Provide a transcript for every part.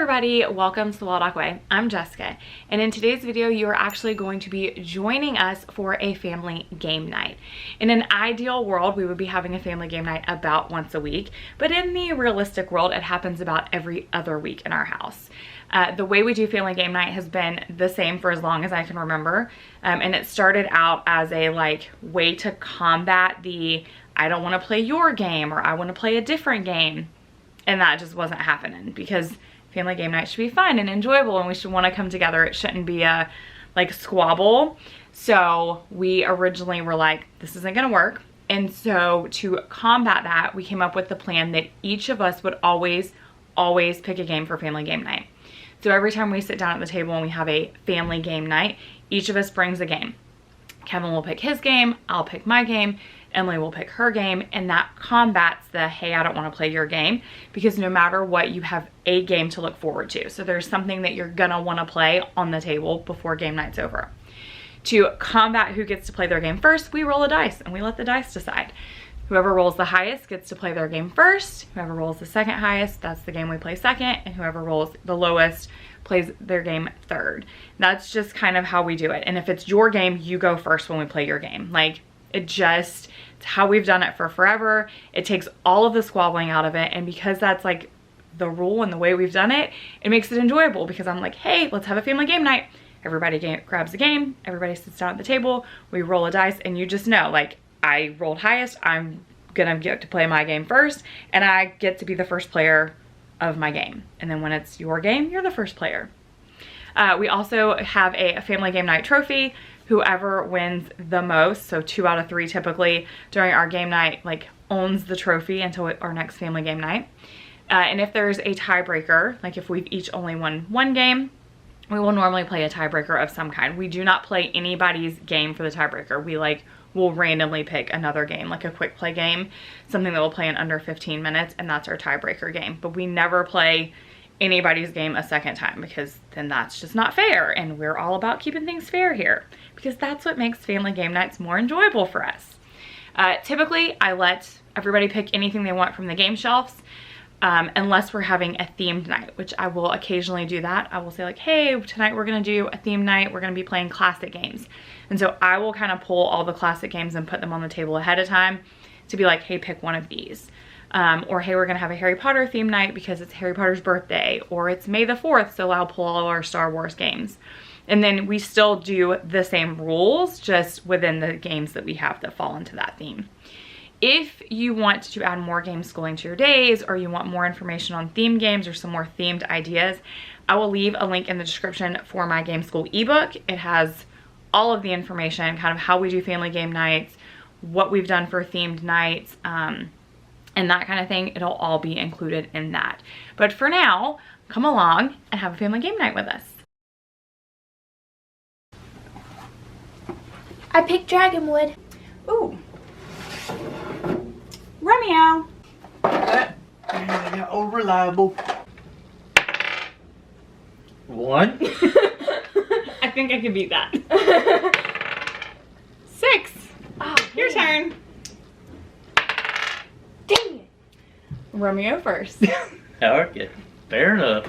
everybody, welcome to the 𝐂𝐸ₐ I'm Jessica, and in today's video you are actually going to be joining us for a family game night. In an ideal world, we would be having a family game night about once a week, but in the realistic world, it happens about every other week in our house. The way we do family game night has been the same for as long as I can remember, and it started out as a way to combat the I don't want to play your game or I want to play a different game, and that just wasn't happening because family game night should be fun and enjoyable and we should want to come together. It shouldn't be a squabble. So we originally were like, this isn't gonna work. And so to combat that, we came up with the plan that each of us would always pick a game for family game night. So every time we sit down at the table and we have a family game night, each of us brings a game. Kevin will pick his game, I'll pick my game, Emily will pick her game, and that combats the, hey, I don't want to play your game, because no matter what, you have a game to look forward to. So there's something that you're gonna want to play on the table before game night's over. To combat who gets to play their game first, we roll a dice and we let the dice decide. Whoever rolls the highest gets to play their game first. Whoever rolls the second highest, that's the game we play second, and whoever rolls the lowest plays their game third. That's just kind of how we do it. And if it's your game, you go first when we play your game. It's how we've done it for forever. It takes all of the squabbling out of it, and because that's the rule and the way we've done it, it makes it enjoyable because I'm like, hey, let's have a family game night. Everybody grabs a game, everybody sits down at the table, we roll a dice, and you just know, I rolled highest, I'm gonna get to play my game first, and I get to be the first player of my game. And then when it's your game, you're the first player. We also have a family game night trophy. Whoever wins the most, so 2 out of 3 typically during our game night, owns the trophy until our next family game night. And if there's a tiebreaker, if we've each only won one game, we will normally play a tiebreaker of some kind. We do not play anybody's game for the tiebreaker. We'll randomly pick another game, like a quick play game, something that we'll play in under 15 minutes, and that's our tiebreaker game. But we never play anybody's game a second time, because then that's just not fair, and we're all about keeping things fair here because that's what makes family game nights more enjoyable for us. Typically, I let everybody pick anything they want from the game shelves, unless we're having a themed night, which I will occasionally do that. I will say hey, tonight we're gonna do a themed night, we're gonna be playing classic games. And so I will kind of pull all the classic games and put them on the table ahead of time to be hey, pick one of these. Or hey, we're gonna have a Harry Potter theme night because it's Harry Potter's birthday, or it's May the 4th, so I'll pull all our Star Wars games. And then we still do the same rules, just within the games that we have that fall into that theme. If you want to add more game schooling to your days, or you want more information on themed games or some more themed ideas, I will leave a link in the description for my Game School ebook. It has all of the information, kind of how we do family game nights, what we've done for themed nights, and that kind of thing. It'll all be included in that. But for now, come along and have a family game night with us. I picked Dragonwood. Ooh. Romeo. That got unreliable. 1. I think I can beat that. 6. Oh, Your turn. Dang it. Romeo first. Okay, fair enough.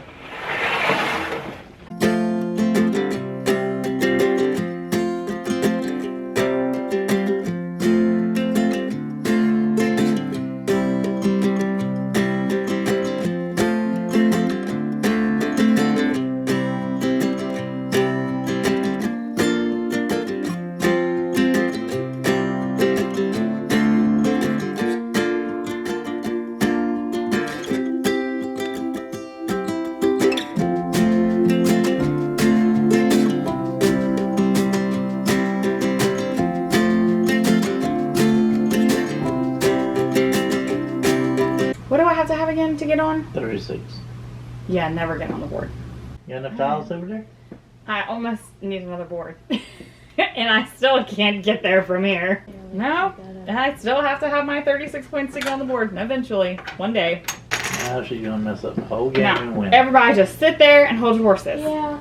What do I have to have again to get on? 36. Yeah, never get on the board. You got enough tiles over there? I almost need another board. And I still can't get there from here. No, I still have to have my 36 points to get on the board eventually, one day. Now she's gonna mess up the whole game and win. Everybody just sit there and hold your horses. Yeah.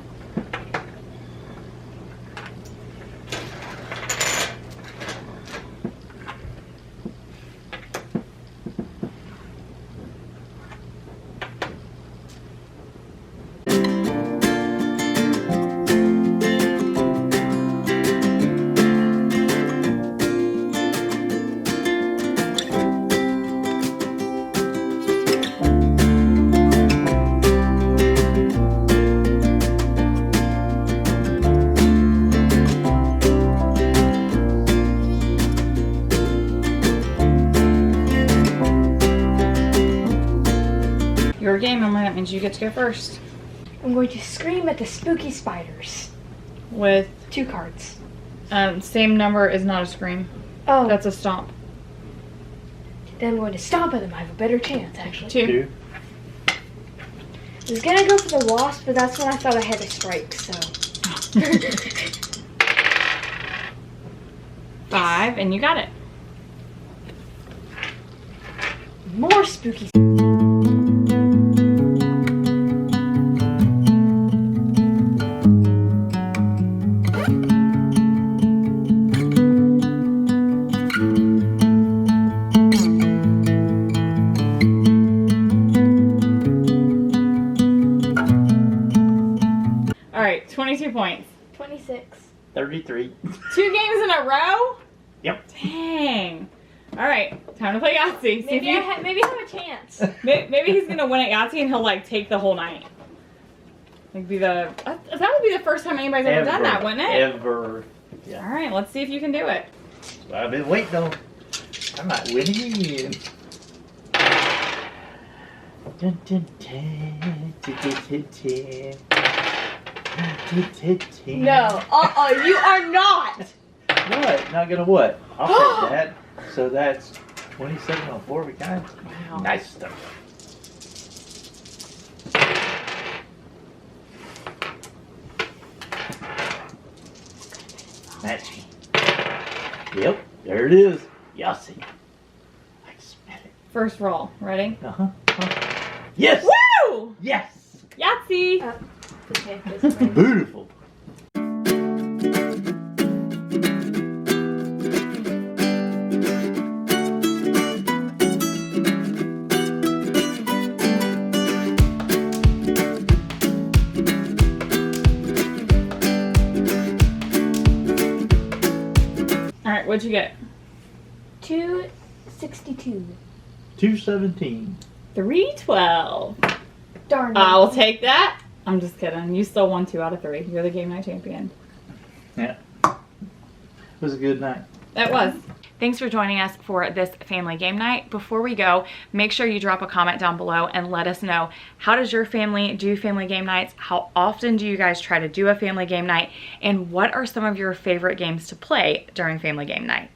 game, Emily. That means you get to go first. I'm going to scream at the spooky spiders. With 2 cards. same number is not a scream. Oh. That's a stomp. Then I'm going to stomp at them. I have a better chance, actually. 2. I was gonna go for the wasp, but that's when I thought I had a strike, so. 5, and you got it. More spooky. All right, 22 points. 26. 33. 2 games in a row? Yep. Dang. All right, time to play Yahtzee. See if Maybe you, I have a chance. maybe he's gonna win at Yahtzee and he'll like take the whole night. Like be the that would be the first time anybody's ever done that, wouldn't it? Ever. Yeah. All right, let's see if you can do it. I've been waiting on. I might win again. Dun, dun, dun, dun, dun, dun, dun. Dun, dun, dun. No. You are not. What? Not gonna what? I'll take that. So that's 27 on 4 kinds. Wow. Nice stuff. Matching. Yep, there it is. Yahtzee. I can smell it. First roll. Ready? Uh-huh. Yes! Woo! Yes! Yahtzee! Okay, this way. Beautiful. All right, what'd you get? 262. 217. 312. Darn it. I'll take that. I'm just kidding. You still won 2 out of 3. You're the game night champion. Yeah. It was a good night. That was. Thanks for joining us for this family game night. Before we go, make sure you drop a comment down below and let us know, how does your family do family game nights? How often do you guys try to do a family game night? And what are some of your favorite games to play during family game night?